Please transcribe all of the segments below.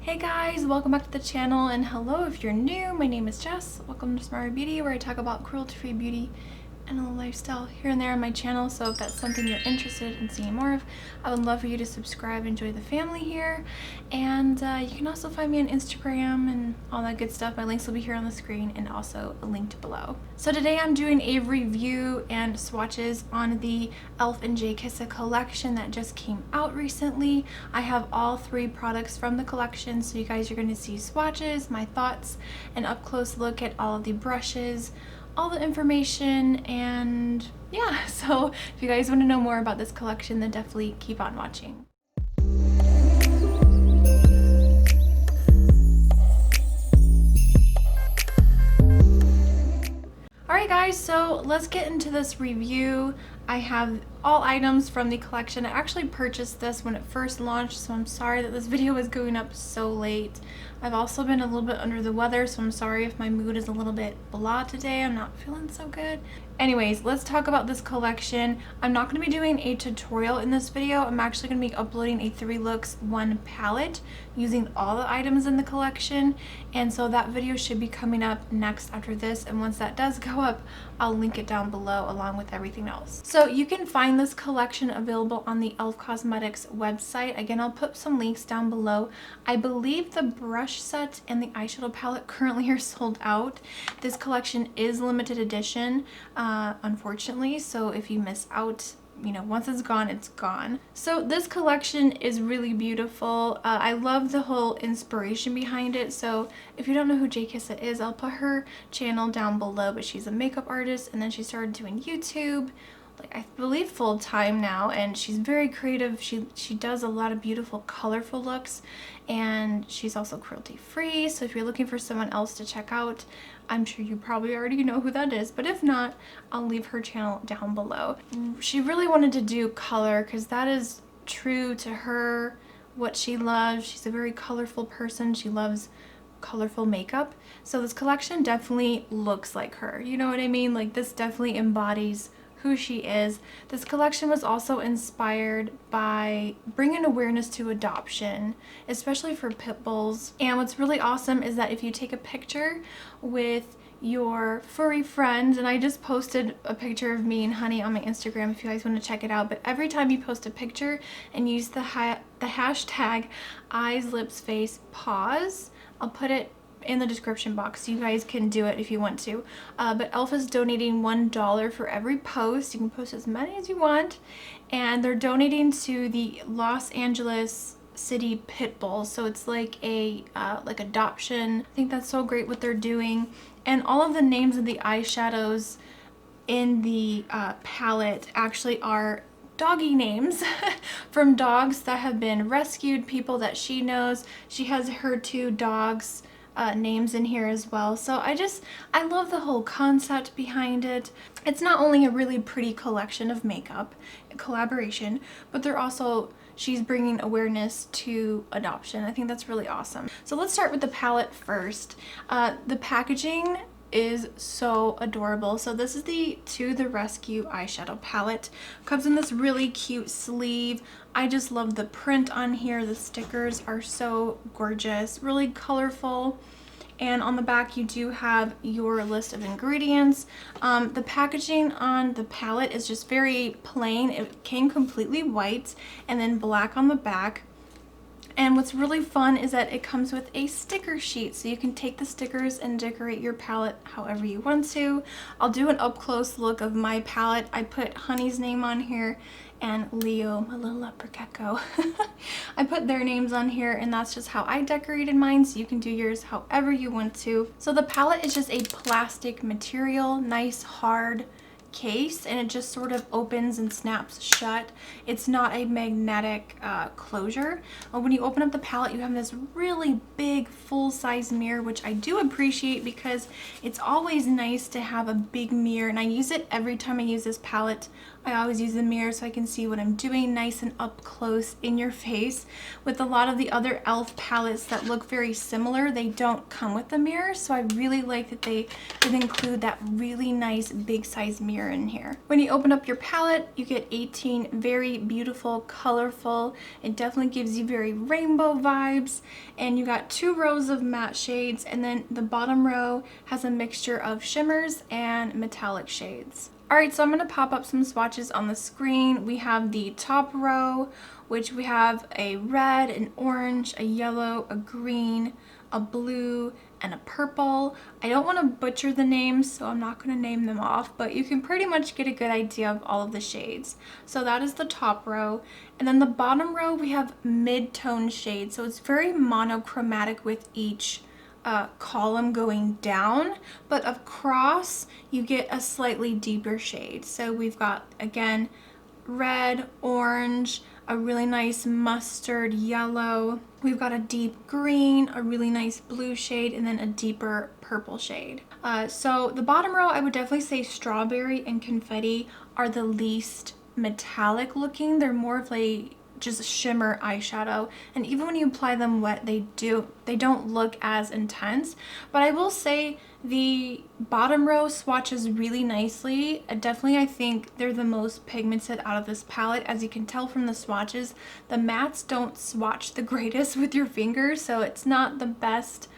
Hey guys, welcome back to the channel, and hello if you're new. My name is Jess. Welcome to Smarter Beauty, where I talk about cruelty-free beauty and a lifestyle here and there on my channel. So if that's something you're interested in seeing more of, I would love for you to subscribe and join the family here. And you can also find me on Instagram and all that good stuff. My links will be here on the screen and also linked below. So today I'm doing a review and swatches on the e.l.f. and Jkissa collection that just came out recently. I have all three products from the collection, so you guys are going to see swatches, my thoughts, an up-close look at all of the brushes, all the information, and yeah, so if you guys want to know more about this collection, then definitely keep on watching. Alright guys, so let's get into this review. I have all items from the collection. I actually purchased this when it first launched, so I'm sorry that this video is going up so late. I've also been a little bit under the weather, so I'm sorry if my mood is a little bit blah today. I'm not feeling so good. Anyways, let's talk about this collection. I'm not going to be doing a tutorial in this video. I'm actually going to be uploading a 3 looks 1 palette using all the items in the collection, and so that video should be coming up next after this, and once that does go up, I'll link it down below along with everything else. So you can find this collection available on the e.l.f. Cosmetics website. Again, I'll put some links down below. I believe the brush set and the eyeshadow palette currently are sold out. This collection is limited edition, unfortunately, so if you miss out, you know, once it's gone, it's gone. So this collection is really beautiful. I love the whole inspiration behind it. So if you don't know who Jkissa is, I'll put her channel down below, but she's a makeup artist, and then she started doing YouTube, like I believe full time now, and she's very creative. She does a lot of beautiful colorful looks, and she's also cruelty free. So if you're looking for someone else to check out, I'm sure you probably already know who that is, but if not, I'll leave her channel down below. She really wanted to do color because that is true to her, what she loves. She's a very colorful person. She loves colorful makeup, so this collection definitely looks like her, you know what I mean? Like, this definitely embodies who she is. This collection was also inspired by bringing awareness to adoption, especially for pit bulls. And what's really awesome is that if you take a picture with your furry friends, and I just posted a picture of me and Honey on my Instagram if you guys want to check it out, but every time you post a picture and use the hashtag eyes, lips, face, paws, I'll put it in the description box, so you guys can do it if you want to. But e.l.f. is donating $1 for every post. You can post as many as you want, and they're donating to the Los Angeles City Pit Bulls. So it's like a like adoption. I think that's so great what they're doing, and all of the names of the eyeshadows in the palette actually are doggy names from dogs that have been rescued, people that she knows. She has her 2 dogs names in here as well. So I love the whole concept behind it. It's not only a really pretty collection of makeup, a collaboration, but she's bringing awareness to adoption. I think that's really awesome. So let's start with the palette first. The packaging is so adorable. So this is the To the Rescue eyeshadow palette. Comes in this really cute sleeve. I just love the print on here. The stickers are so gorgeous, really colorful. And on the back you do have your list of ingredients. The packaging on the palette is just very plain. It came completely white and then black on the back. And what's really fun is that it comes with a sticker sheet, so you can take the stickers and decorate your palette however you want to. I'll do an up-close look of my palette. I put Honey's name on here and Leo, my little leopard gecko. I put their names on here, and that's just how I decorated mine, so you can do yours however you want to. So the palette is just a plastic material, nice hard case, and it just sort of opens and snaps shut. It's not a magnetic closure. When you open up the palette, you have this really big full-size mirror, which I do appreciate because it's always nice to have a big mirror, and I use it every time I use this palette I always use the mirror so I can see what I'm doing nice and up close in your face. With a lot of the other e.l.f. palettes that look very similar, they don't come with the mirror, so I really like that they did include that really nice big size mirror in here. When you open up your palette, you get 18 very beautiful, colorful. It definitely gives you very rainbow vibes, and you got 2 rows of matte shades, and then the bottom row has a mixture of shimmers and metallic shades. Alright, so I'm going to pop up some swatches on the screen. We have the top row, which we have a red, an orange, a yellow, a green, a blue, and a purple. I don't want to butcher the names, so I'm not going to name them off, but you can pretty much get a good idea of all of the shades. So that is the top row. And then the bottom row, we have mid-tone shades, so it's very monochromatic with each column going down, but across you get a slightly deeper shade. So we've got, again, red, orange, a really nice mustard yellow. We've got a deep green, a really nice blue shade, and then a deeper purple shade. So the bottom row, I would definitely say strawberry and confetti are the least metallic looking. They're more of a just shimmer eyeshadow, and even when you apply them wet, they don't look as intense. But I will say the bottom row swatches really nicely. Definitely, I think they're the most pigmented out of this palette. As you can tell from the swatches, the mattes don't swatch the greatest with your fingers, so it's not the best,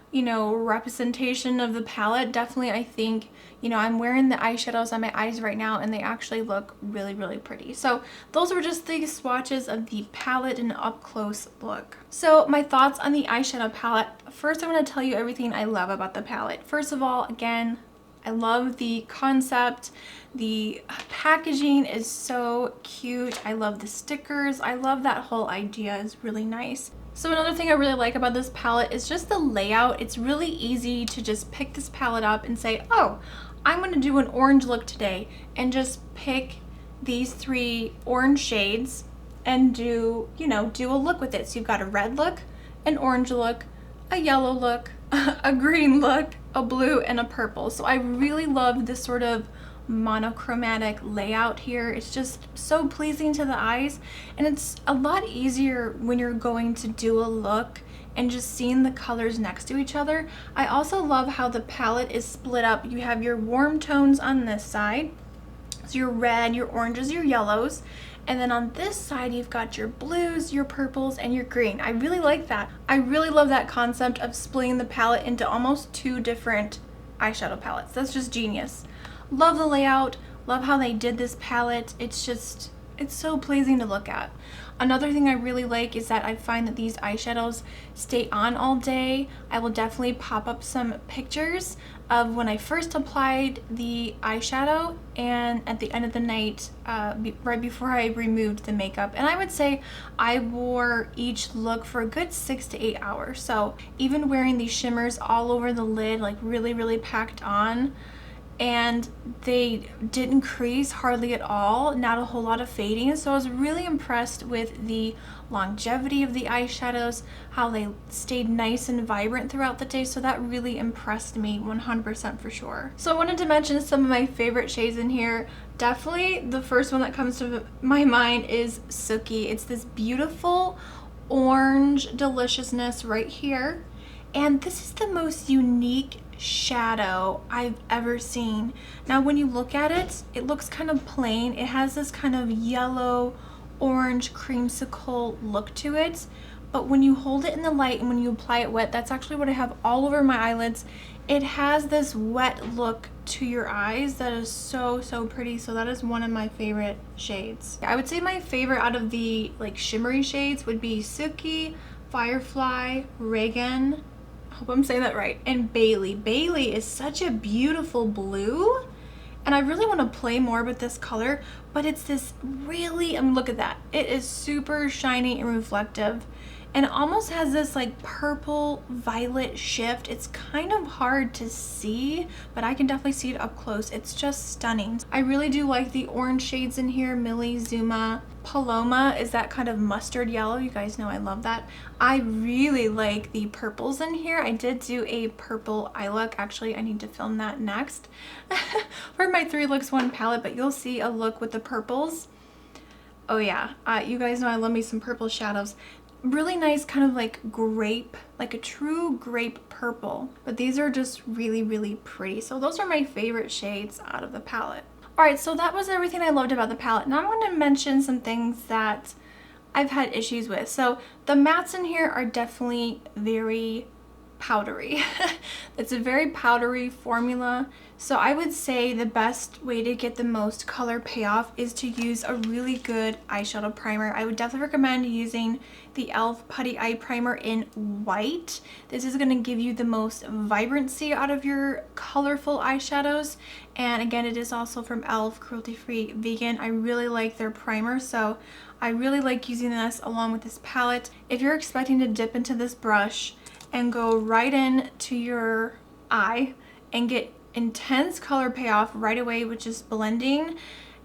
you know, representation of the palette. Definitely, I think, you know, I'm wearing the eyeshadows on my eyes right now, and they actually look really, really pretty. So those were just the swatches of the palette and up close look. So my thoughts on the eyeshadow palette. First, I'm going to tell you everything I love about the palette. First of all, again, I love the concept. The packaging is so cute. I love the stickers. I love that whole idea is really nice. So another thing I really like about this palette is just the layout. It's really easy to just pick this palette up and say, oh, I'm going to do an orange look today, and just pick these 3 orange shades and do a look with it. So you've got a red look, an orange look, a yellow look, a green look, a blue, and a purple. So I really love this sort of monochromatic layout here. It's just so pleasing to the eyes, and it's a lot easier when you're going to do a look and just seeing the colors next to each other. I also love how the palette is split up. You have your warm tones on this side, so your red, your oranges, your yellows, and then on this side you've got your blues, your purples, and your green. I really like that. I really love that concept of splitting the palette into almost 2 different eyeshadow palettes. That's just genius. Love the layout, love how they did this palette. It's so pleasing to look at. Another thing I really like is that I find that these eyeshadows stay on all day. I will definitely pop up some pictures of when I first applied the eyeshadow and at the end of the night, right before I removed the makeup. And I would say I wore each look for a good 6 to 8 hours. So even wearing these shimmers all over the lid, like really, really packed on, and they didn't crease hardly at all, not a whole lot of fading. So I was really impressed with the longevity of the eyeshadows, how they stayed nice and vibrant throughout the day. So that really impressed me 100% for sure. So I wanted to mention some of my favorite shades in here. Definitely the first one that comes to my mind is Sookie. It's this beautiful orange deliciousness right here, and this is the most unique shadow I've ever seen. Now when you look at it, it looks kind of plain. It has this kind of yellow orange creamsicle look to it, but when you hold it in the light and when you apply it wet, that's actually what I have all over my eyelids. It has this wet look to your eyes that is so pretty. So that is one of my favorite shades. I would say my favorite out of the like shimmery shades would be Sookie, Firefly, Reagan, hope I'm saying that right, and Bailey. Bailey is such a beautiful blue, and I really want to play more with this color, but it's this really, look at that. It is super shiny and reflective, and it almost has this like purple violet shift. It's kind of hard to see, but I can definitely see it up close. It's just stunning. I really do like the orange shades in here. Millie, Zuma, Paloma is that kind of mustard yellow. You guys know I love that. I really like the purples in here. I did do a purple eye look. Actually, I need to film that next for my 3 looks 1 palette, but you'll see a look with the purples. Oh yeah, you guys know I love me some purple shadows. Really nice kind of like grape, like a true grape purple, but these are just really, really pretty. So those are my favorite shades out of the palette. Alright, so that was everything I loved about the palette. Now I want to mention some things that I've had issues with. So the mattes in here are definitely very powdery. It's a very powdery formula. So I would say the best way to get the most color payoff is to use a really good eyeshadow primer. I would definitely recommend using the e.l.f. Putty Eye Primer in white. This is going to give you the most vibrancy out of your colorful eyeshadows. And again, it is also from e.l.f. cruelty-free vegan. I really like their primer, so I really like using this along with this palette. If you're expecting to dip into this brush and go right in to your eye and get intense color payoff right away with just blending,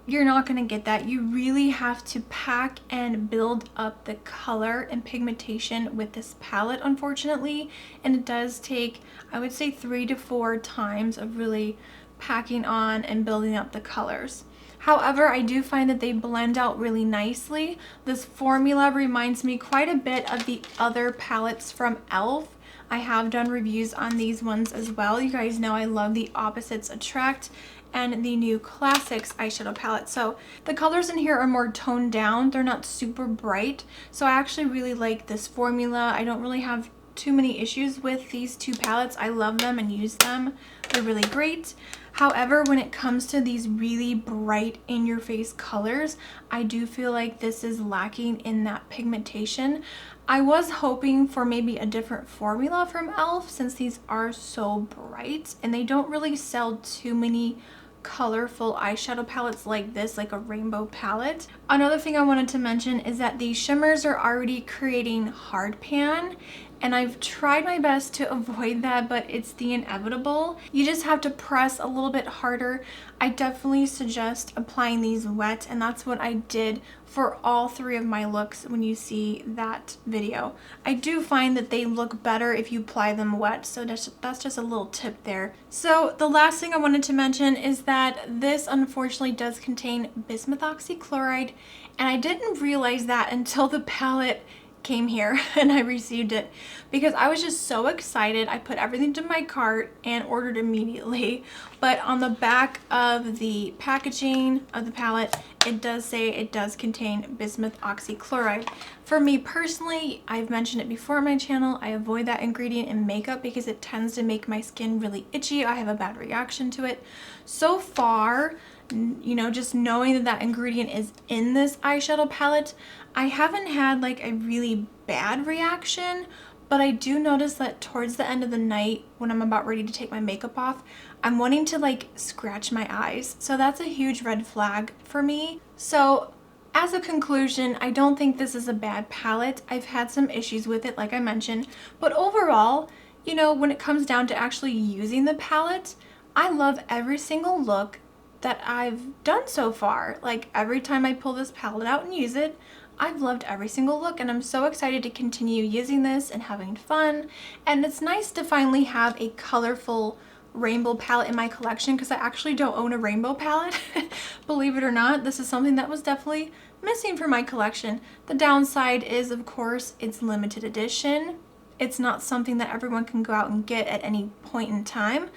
you're not going to get that. You really have to pack and build up the color and pigmentation with this palette, unfortunately, and it does take, I would say, 3 to 4 times of really packing on and building up the colors. However, I do find that they blend out really nicely. This formula reminds me quite a bit of the other palettes from e.l.f. I have done reviews on these ones as well. You guys know I love the Opposites Attract and the new Classics eyeshadow palette. So the colors in here are more toned down. They're not super bright. So I actually really like this formula. I don't really have too many issues with these 2 palettes. I love them and use them. They're really great. However, when it comes to these really bright in-your-face colors, I do feel like this is lacking in that pigmentation. I was hoping for maybe a different formula from e.l.f. since these are so bright, and they don't really sell too many colorful eyeshadow palettes like this, like a rainbow palette. Another thing I wanted to mention is that these shimmers are already creating hard pan, and I've tried my best to avoid that, but it's the inevitable. You just have to press a little bit harder. I definitely suggest applying these wet, and that's what I did for all 3 of my looks when you see that video. I do find that they look better if you apply them wet, so that's just a little tip there. So the last thing I wanted to mention is that this unfortunately does contain bismuth oxychloride, and I didn't realize that until the palette came here and I received it, because I was just so excited. I put everything to my cart and ordered immediately, but on the back of the packaging of the palette it does say it does contain bismuth oxychloride. For me personally, I've mentioned it before on my channel, I avoid that ingredient in makeup because it tends to make my skin really itchy. I have a bad reaction to it. So far, you know, just knowing that that ingredient is in this eyeshadow palette, I haven't had like a really bad reaction, but I do notice that towards the end of the night when I'm about ready to take my makeup off, I'm wanting to like scratch my eyes. So that's a huge red flag for me. So as a conclusion, I don't think this is a bad palette. I've had some issues with it, like I mentioned, but overall, you know, when it comes down to actually using the palette, I love every single look that I've done so far. Like every time I pull this palette out and use it, I've loved every single look, and I'm so excited to continue using this and having fun. And it's nice to finally have a colorful rainbow palette in my collection, because I actually don't own a rainbow palette. Believe it or not, this is something that was definitely missing from my collection. The downside is, of course, it's limited edition. It's not something that everyone can go out and get at any point in time.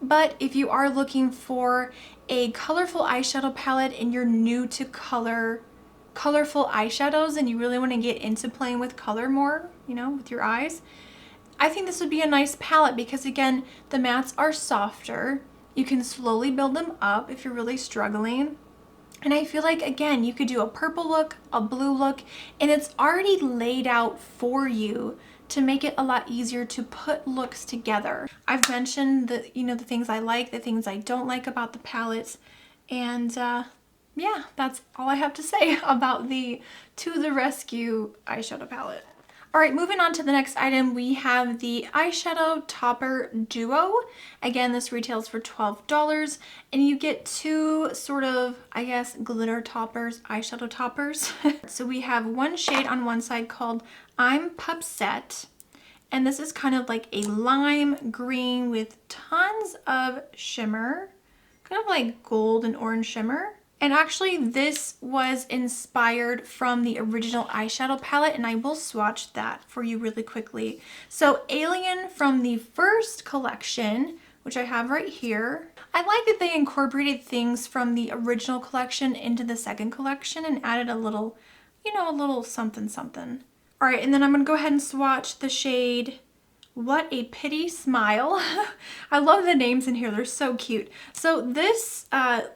But if you are looking for a colorful eyeshadow palette and you're new to colorful eyeshadows and you really want to get into playing with color more, you know, with your eyes, I think this would be a nice palette because, again, the mattes are softer. You can slowly build them up if you're really struggling. And I feel like, again, you could do a purple look, a blue look, and it's already laid out for you to make it a lot easier to put looks together. I've mentioned the, you know, the things I like, the things I don't like about the palettes, and yeah, that's all I have to say about the To the Rescue eyeshadow palette. All right, moving on to the next item, we have the Eyeshadow Topper Duo. Again, this retails for $12, and you get two sort of, I guess, glitter toppers, eyeshadow toppers. So we have one shade on one side called I'm Pupset, and this is kind of like a lime green with tons of shimmer, kind of like gold and orange shimmer. And actually this was inspired from the original eyeshadow palette, and I will swatch that for you really quickly. So Alien from the first collection, which I have right here. I like that they incorporated things from the original collection into the second collection and added a little, you know, a little something something. All right, and then I'm gonna go ahead and swatch the shade What a Pity Smile. I love the names in here, they're so cute. So this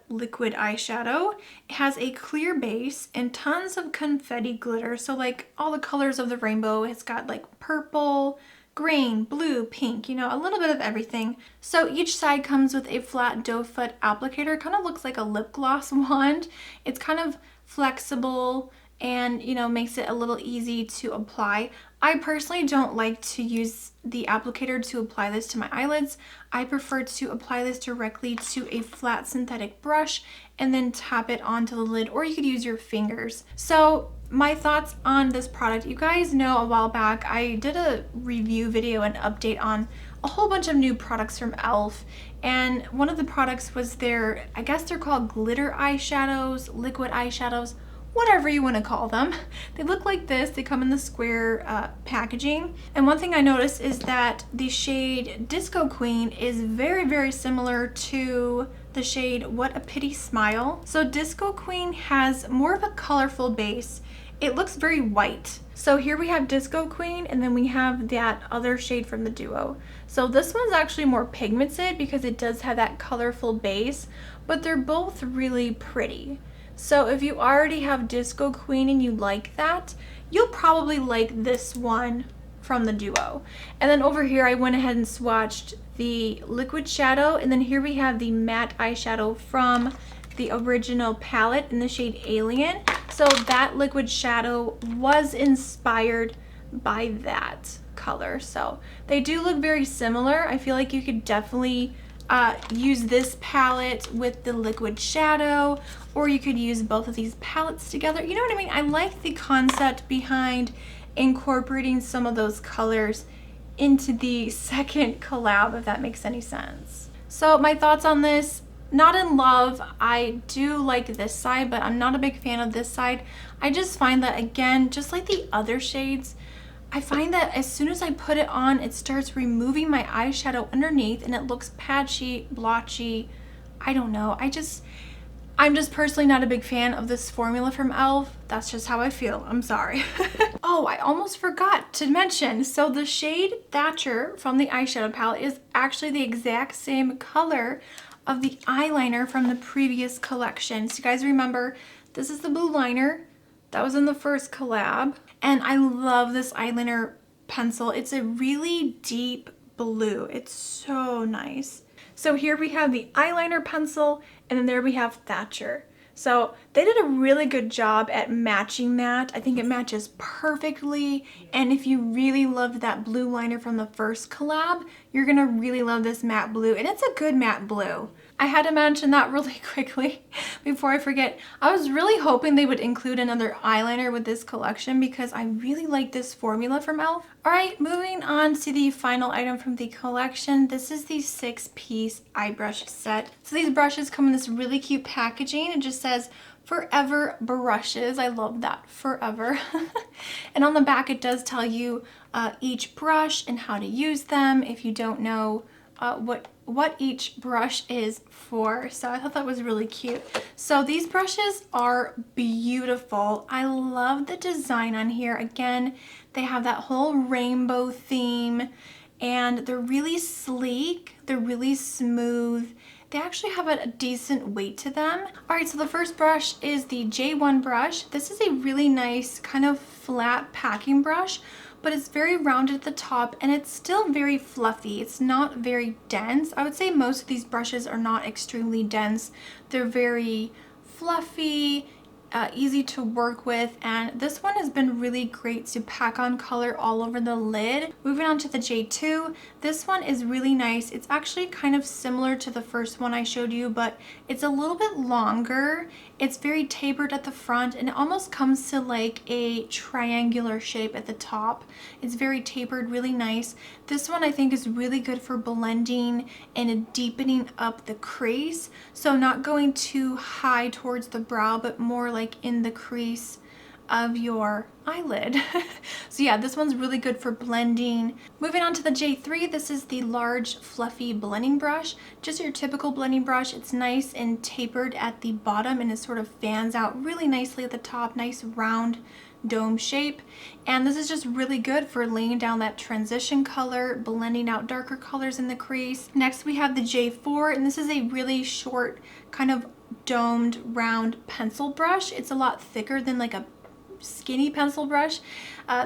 liquid eyeshadow has a clear base and tons of confetti glitter. So like all the colors of the rainbow. It's got like purple, green, blue, pink, you know, a little bit of everything. So each side comes with a flat doe foot applicator. It kind of looks like a lip gloss wand. It's kind of flexible and, you know, makes it a little easy to apply. I personally don't like to use the applicator to apply this to my eyelids. I prefer to apply this directly to a flat synthetic brush and then tap it onto the lid, or you could use your fingers. So my thoughts on this product, you guys know a while back I did a review video and update on a whole bunch of new products from e.l.f. and one of the products was their, I guess they're called glitter eyeshadows, liquid eyeshadows, whatever you want to call them. They look like this. They come in the square packaging. And one thing I noticed is that the shade Disco Queen is very, very similar to the shade What a Pity Smile. So Disco Queen has more of a colorful base. It looks very white. So here we have Disco Queen, and then we have that other shade from the duo. So this one's actually more pigmented because it does have that colorful base, but they're both really pretty. So if you already have Disco Queen and you like that, you'll probably like this one from the duo. And then over here I went ahead and swatched the liquid shadow, and then here we have the matte eyeshadow from the original palette in the shade Alien. So that liquid shadow was inspired by that color. So they do look very similar. I feel like you could definitely use this palette with the liquid shadow, or you could use both of these palettes together. You know what I mean? I like the concept behind incorporating some of those colors into the second collab, if that makes any sense. So my thoughts on this, not in love. I do like this side, but I'm not a big fan of this side. I just find that, again, just like the other shades, I find that as soon as I put it on, it starts removing my eyeshadow underneath and it looks patchy, blotchy. I don't know. I'm just personally not a big fan of this formula from e.l.f. That's just how I feel. I'm sorry. Oh, I almost forgot to mention. So the shade Thatcher from the eyeshadow palette is actually the exact same color of the eyeliner from the previous collection. So you guys remember, this is the blue liner that was in the first collab. And I love this eyeliner pencil. It's a really deep blue. It's so nice. So here we have the eyeliner pencil, and then there we have Thatcher. So they did a really good job at matching that. I think it matches perfectly. And if you really loved that blue liner from the first collab, you're gonna really love this matte blue. And it's a good matte blue. I had to mention that really quickly before I forget. I was really hoping they would include another eyeliner with this collection because I really like this formula from e.l.f. Alright, moving on to the final item from the collection. This is the 6-piece eye brush set. So these brushes come in this really cute packaging. It just says Forever Brushes. I love that, forever. And on the back it does tell you each brush and how to use them if you don't know what each brush is for. So I thought that was really cute. So these brushes are beautiful. I love the design on here. Again, they have that whole rainbow theme and they're really sleek. They're really smooth. They actually have a decent weight to them. All right, so the first brush is the J1 brush. This is a really nice kind of flat packing brush, but it's very rounded at the top and it's still very fluffy. It's not very dense. I would say most of these brushes are not extremely dense. They're very fluffy, easy to work with, and this one has been really great to pack on color all over the lid. Moving on to the J2, this one is really nice. It's actually kind of similar to the first one I showed you, but it's a little bit longer. It's very tapered at the front, and it almost comes to like a triangular shape at the top. It's very tapered, really nice. This one I think is really good for blending and deepening up the crease, so not going too high towards the brow, but more like in the crease of your eyelid. So yeah, this one's really good for blending. Moving on to the J3, this is the large fluffy blending brush. Just your typical blending brush. It's nice and tapered at the bottom, and it sort of fans out really nicely at the top. Nice round dome shape, and this is just really good for laying down that transition color, blending out darker colors in the crease. Next we have the J4, and this is a really short kind of domed round pencil brush. It's a lot thicker than like a skinny pencil brush.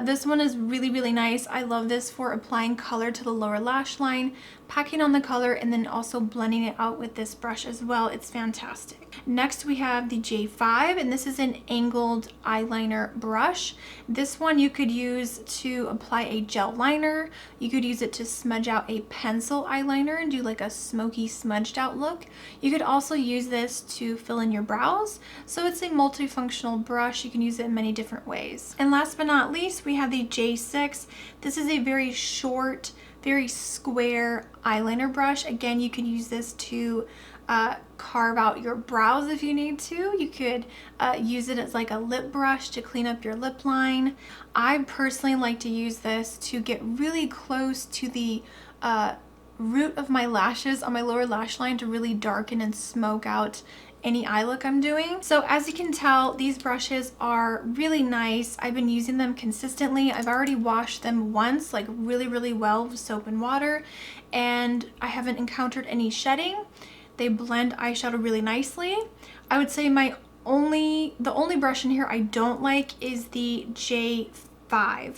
This one is really nice. I love this for applying color to the lower lash line, packing on the color, and then also blending it out with this brush as well. It's fantastic. Next we have the J5, and this is an angled eyeliner brush. This one you could use to apply a gel liner. You could use it to smudge out a pencil eyeliner and do like a smoky smudged out look. You could also use this to fill in your brows. So it's a multifunctional brush. You can use it in many different ways. And last but not least, we have the J6. This is a very short, very square eyeliner brush. Again, you can use this to carve out your brows if you need to. You could use it as like a lip brush to clean up your lip line. I personally like to use this to get really close to the root of my lashes on my lower lash line to really darken and smoke out any eye look I'm doing. So as you can tell, these brushes are really nice. I've been using them consistently. I've already washed them once, like really well with soap and water, and I haven't encountered any shedding. They blend eyeshadow really nicely. I would say the only brush in here I don't like is the J5.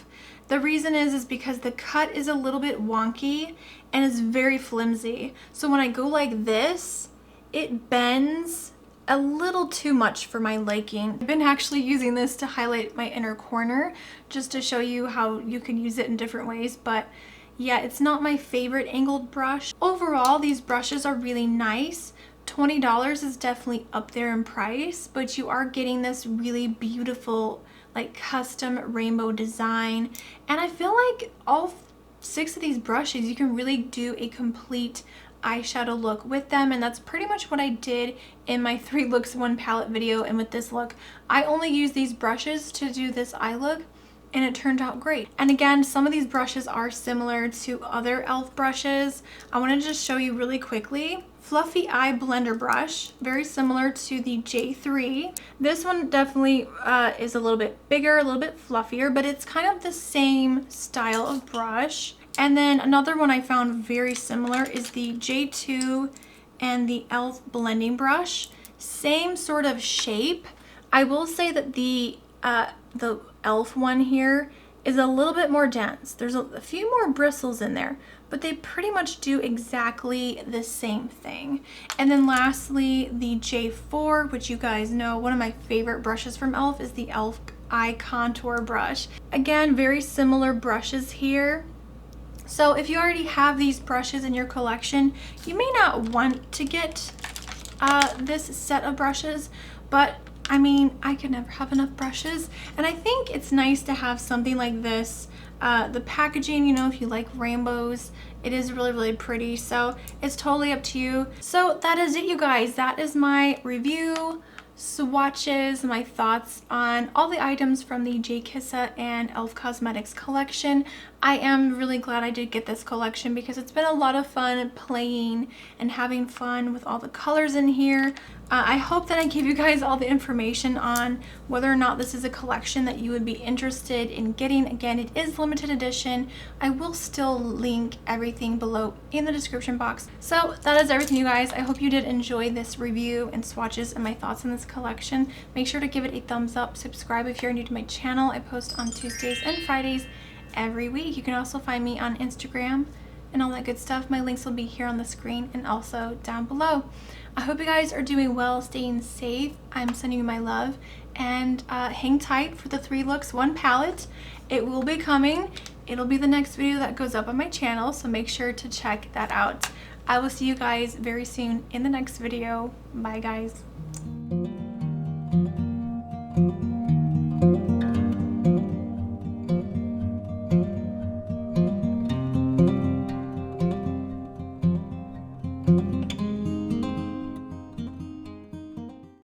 The reason is because the cut is a little bit wonky and it's very flimsy. So when I go like this, it bends a little too much for my liking. I've been actually using this to highlight my inner corner just to show you how you can use it in different ways, but yeah, it's not my favorite angled brush. Overall, these brushes are really nice. $20 is definitely up there in price, but you are getting this really beautiful like custom rainbow design, and I feel like all 6 of these brushes you can really do a complete eyeshadow look with them, and that's pretty much what I did in my 3 looks 1 palette video. And with this look, I only used these brushes to do this eye look, and it turned out great. And again, some of these brushes are similar to other e.l.f. brushes. I want to just show you really quickly. Fluffy Eye Blender Brush, very similar to the J3. This one definitely is a little bit bigger, a little bit fluffier, but it's kind of the same style of brush. And then another one I found very similar is the J2 and the e.l.f. Blending Brush. Same sort of shape. I will say that the e.l.f. one here is a little bit more dense. There's a few more bristles in there, but they pretty much do exactly the same thing. And then lastly, the J4, which you guys know, one of my favorite brushes from e.l.f. is the e.l.f. Eye Contour Brush. Again, very similar brushes here. So if you already have these brushes in your collection, you may not want to get this set of brushes, but I mean, I could never have enough brushes, and I think it's nice to have something like this. The packaging, you know, if you like rainbows, it is really pretty, so it's totally up to you. So that is it, you guys. That is my review, swatches, my thoughts on all the items from the Jkissa and e.l.f. Cosmetics collection. I am really glad I did get this collection because it's been a lot of fun playing and having fun with all the colors in here. I hope that I gave you guys all the information on whether or not this is a collection that you would be interested in getting. Again, it is limited edition. I will still link everything below in the description box. So that is everything, you guys. I hope you did enjoy this review and swatches and my thoughts on this collection. Make sure to give it a thumbs up. Subscribe if you're new to my channel. I post on Tuesdays and Fridays every week. You can also find me on Instagram and all that good stuff. My links will be here on the screen and also down below. I hope you guys are doing well, staying safe. I'm sending you my love, and hang tight for the 3 looks, 1 palette. It will be coming. It'll be the next video that goes up on my channel, so make sure to check that out. I will see you guys very soon in the next video. Bye guys.